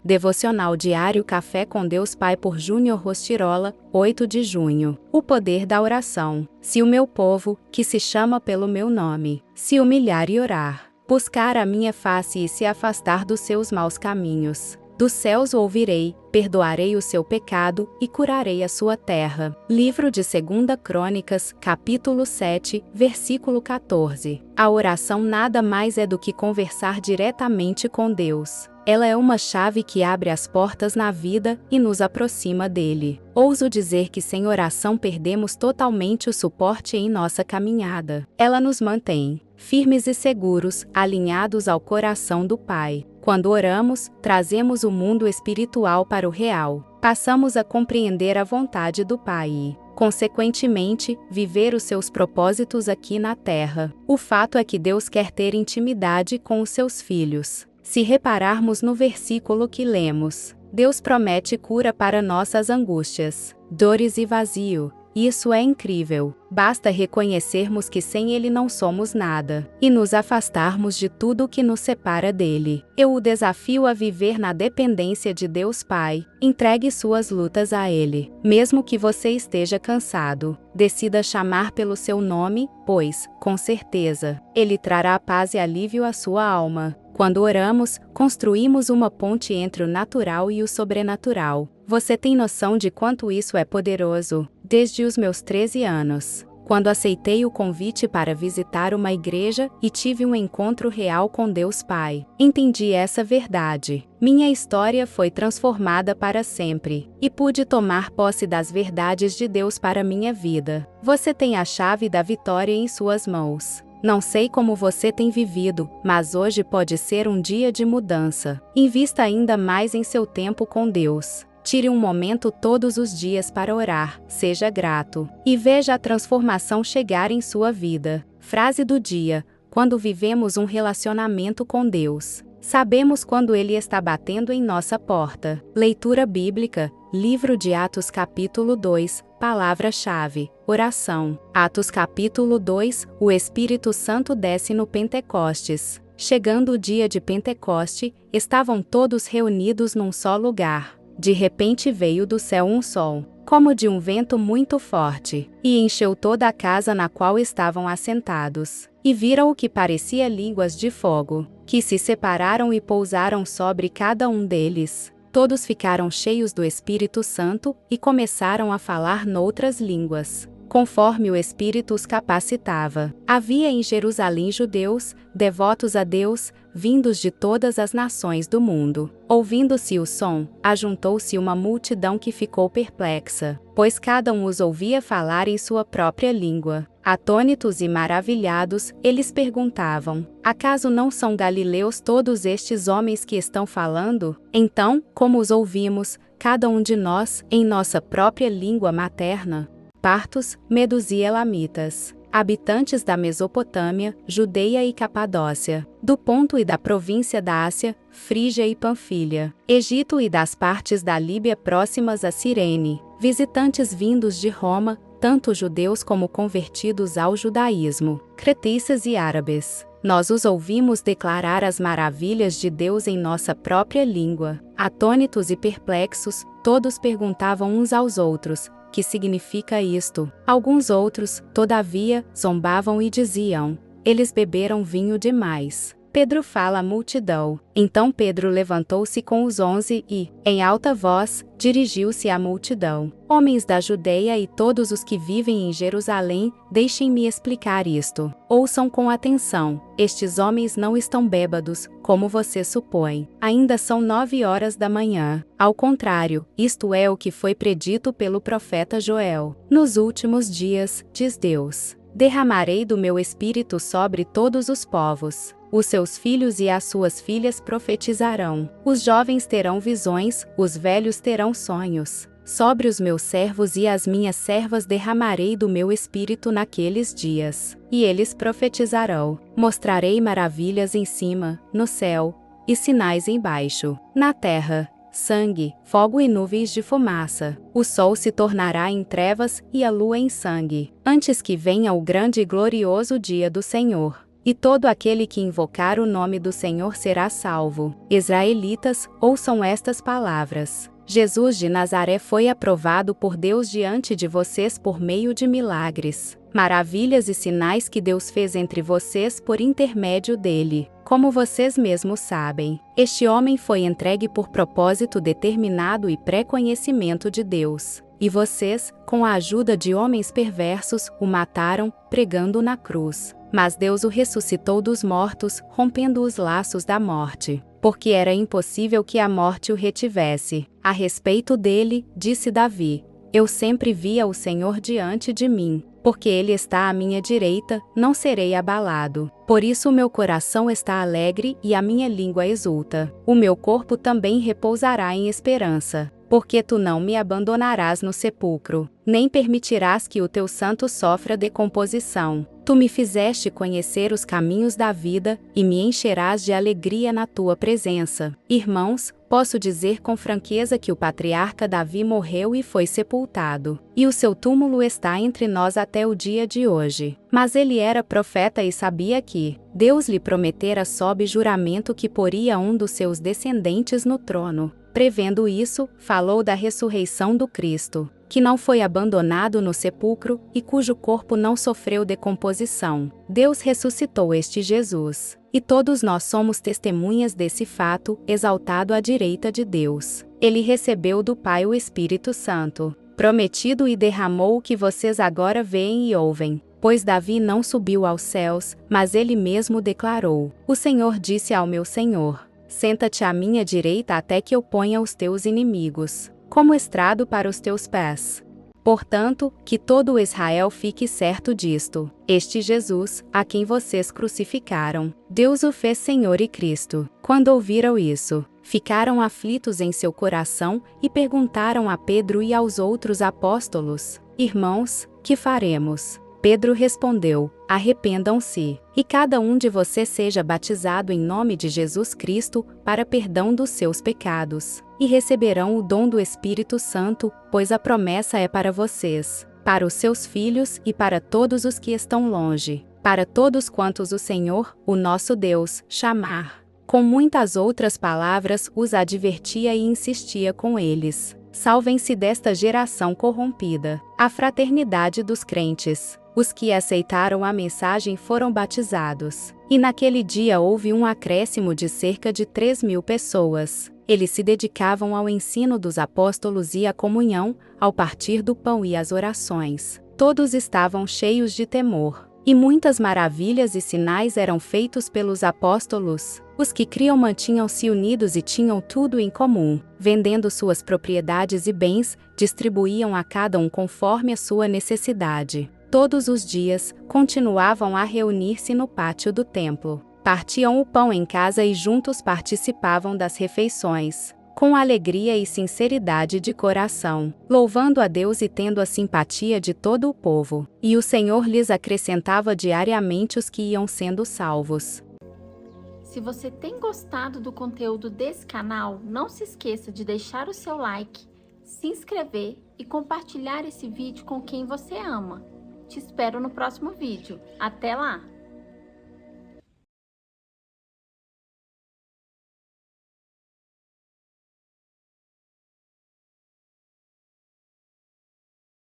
Devocional Diário Café com Deus Pai por Júnior Rostirola, 8 de junho. O poder da oração. Se o meu povo, que se chama pelo meu nome, se humilhar e orar, buscar a minha face e se afastar dos seus maus caminhos, dos céus o ouvirei, perdoarei o seu pecado e curarei a sua terra. Livro de 2 Crônicas, capítulo 7, versículo 14. A oração nada mais é do que conversar diretamente com Deus. Ela é uma chave que abre as portas na vida e nos aproxima dele. Ouso dizer que sem oração perdemos totalmente o suporte em nossa caminhada. Ela nos mantém firmes e seguros, alinhados ao coração do Pai. Quando oramos, trazemos o mundo espiritual para o real. Passamos a compreender a vontade do Pai e, consequentemente, viver os seus propósitos aqui na terra. O fato é que Deus quer ter intimidade com os seus filhos. Se repararmos no versículo que lemos, Deus promete cura para nossas angústias, dores e vazio. Isso é incrível. Basta reconhecermos que sem Ele não somos nada, e nos afastarmos de tudo que nos separa dele. Eu o desafio a viver na dependência de Deus Pai. Entregue suas lutas a Ele. Mesmo que você esteja cansado, decida chamar pelo seu nome, pois, com certeza, Ele trará paz e alívio à sua alma. Quando oramos, construímos uma ponte entre o natural e o sobrenatural. Você tem noção de quanto isso é poderoso? Desde os meus 13 anos, quando aceitei o convite para visitar uma igreja e tive um encontro real com Deus Pai, entendi essa verdade. Minha história foi transformada para sempre, e pude tomar posse das verdades de Deus para minha vida. Você tem a chave da vitória em suas mãos. Não sei como você tem vivido, mas hoje pode ser um dia de mudança. Invista ainda mais em seu tempo com Deus. Tire um momento todos os dias para orar, seja grato, e veja a transformação chegar em sua vida. Frase do dia: quando vivemos um relacionamento com Deus, sabemos quando Ele está batendo em nossa porta. Leitura bíblica, livro de Atos capítulo 2, palavra-chave, oração. Atos capítulo 2, o Espírito Santo desce no Pentecostes. Chegando o dia de Pentecoste, estavam todos reunidos num só lugar. De repente veio do céu um som, como de um vento muito forte, e encheu toda a casa na qual estavam assentados. E viram o que parecia línguas de fogo, que se separaram e pousaram sobre cada um deles. Todos ficaram cheios do Espírito Santo e começaram a falar noutras línguas, conforme o Espírito os capacitava. Havia em Jerusalém judeus, devotos a Deus, vindos de todas as nações do mundo. Ouvindo-se o som, ajuntou-se uma multidão que ficou perplexa, pois cada um os ouvia falar em sua própria língua. Atônitos e maravilhados, eles perguntavam: acaso não são galileus todos estes homens que estão falando? Então, como os ouvimos, cada um de nós, em nossa própria língua materna? Partos, medos e elamitas, habitantes da Mesopotâmia, Judeia e Capadócia, do Ponto e da província da Ásia, Frígia e Panfilha, Egito e das partes da Líbia próximas a Cirene, visitantes vindos de Roma, tanto judeus como convertidos ao judaísmo, cretenses e árabes. Nós os ouvimos declarar as maravilhas de Deus em nossa própria língua. Atônitos e perplexos, todos perguntavam uns aos outros: que significa isto? Alguns outros, todavia, zombavam e diziam: eles beberam vinho demais. Pedro fala à multidão. Então Pedro levantou-se com os 11 e, em alta voz, dirigiu-se à multidão: homens da Judeia e todos os que vivem em Jerusalém, deixem-me explicar isto. Ouçam com atenção. Estes homens não estão bêbados, como você supõe. Ainda são 9 horas da manhã. Ao contrário, isto é o que foi predito pelo profeta Joel. Nos últimos dias, diz Deus, derramarei do meu espírito sobre todos os povos. Os seus filhos e as suas filhas profetizarão. Os jovens terão visões, os velhos terão sonhos. Sobre os meus servos e as minhas servas derramarei do meu espírito naqueles dias. E eles profetizarão. Mostrarei maravilhas em cima, no céu, e sinais embaixo, na terra: sangue, fogo e nuvens de fumaça. O sol se tornará em trevas e a lua em sangue, antes que venha o grande e glorioso dia do Senhor. e todo aquele que invocar o nome do Senhor será salvo. Israelitas, ouçam estas palavras. Jesus de Nazaré foi aprovado por Deus diante de vocês por meio de milagres, maravilhas e sinais que Deus fez entre vocês por intermédio dele. Como vocês mesmos sabem, este homem foi entregue por propósito determinado e pré-conhecimento de Deus. E vocês, com a ajuda de homens perversos, o mataram, pregando na cruz. Mas Deus o ressuscitou dos mortos, rompendo os laços da morte, porque era impossível que a morte o retivesse. A respeito dele, disse Davi: Eu sempre via o Senhor diante de mim. Porque ele está à minha direita, não serei abalado. Por isso o meu coração está alegre e a minha língua exulta. O meu corpo também repousará em esperança. Porque tu não me abandonarás no sepulcro, nem permitirás que o teu santo sofra decomposição. Tu me fizeste conhecer os caminhos da vida, e me encherás de alegria na tua presença. Irmãos, posso dizer com franqueza que o patriarca Davi morreu e foi sepultado, e o seu túmulo está entre nós até o dia de hoje. Mas ele era profeta e sabia que Deus lhe prometera sob juramento que poria um dos seus descendentes no trono. Prevendo isso, falou da ressurreição do Cristo, que não foi abandonado no sepulcro e cujo corpo não sofreu decomposição. Deus ressuscitou este Jesus, e todos nós somos testemunhas desse fato, exaltado à direita de Deus. Ele recebeu do Pai o Espírito Santo, prometido, e derramou o que vocês agora veem e ouvem. Pois Davi não subiu aos céus, mas ele mesmo declarou: O Senhor disse ao meu Senhor: Senta-te à minha direita até que eu ponha os teus inimigos como estrado para os teus pés. Portanto, que todo o Israel fique certo disto: este Jesus, a quem vocês crucificaram, Deus o fez Senhor e Cristo. Quando ouviram isso, ficaram aflitos em seu coração e perguntaram a Pedro e aos outros apóstolos: Irmãos, que faremos? Pedro respondeu: Arrependam-se, e cada um de vocês seja batizado em nome de Jesus Cristo, para perdão dos seus pecados, e receberão o dom do Espírito Santo, pois a promessa é para vocês, para os seus filhos e para todos os que estão longe, para todos quantos o Senhor, o nosso Deus, chamar. Com muitas outras palavras os advertia e insistia com eles: Salvem-se desta geração corrompida. A fraternidade dos crentes. Os que aceitaram a mensagem foram batizados, e naquele dia houve um acréscimo de cerca de 3.000 pessoas. Eles se dedicavam ao ensino dos apóstolos e à comunhão, ao partir do pão e às orações. Todos estavam cheios de temor, e muitas maravilhas e sinais eram feitos pelos apóstolos. Os que criam mantinham-se unidos e tinham tudo em comum. Vendendo suas propriedades e bens, distribuíam a cada um conforme a sua necessidade. Todos os dias, continuavam a reunir-se no pátio do templo. Partiam o pão em casa e juntos participavam das refeições, com alegria e sinceridade de coração, louvando a Deus e tendo a simpatia de todo o povo. E o Senhor lhes acrescentava diariamente os que iam sendo salvos. Se você tem gostado do conteúdo desse canal, não se esqueça de deixar o seu like, se inscrever e compartilhar esse vídeo com quem você ama. Te espero no próximo vídeo. Até lá!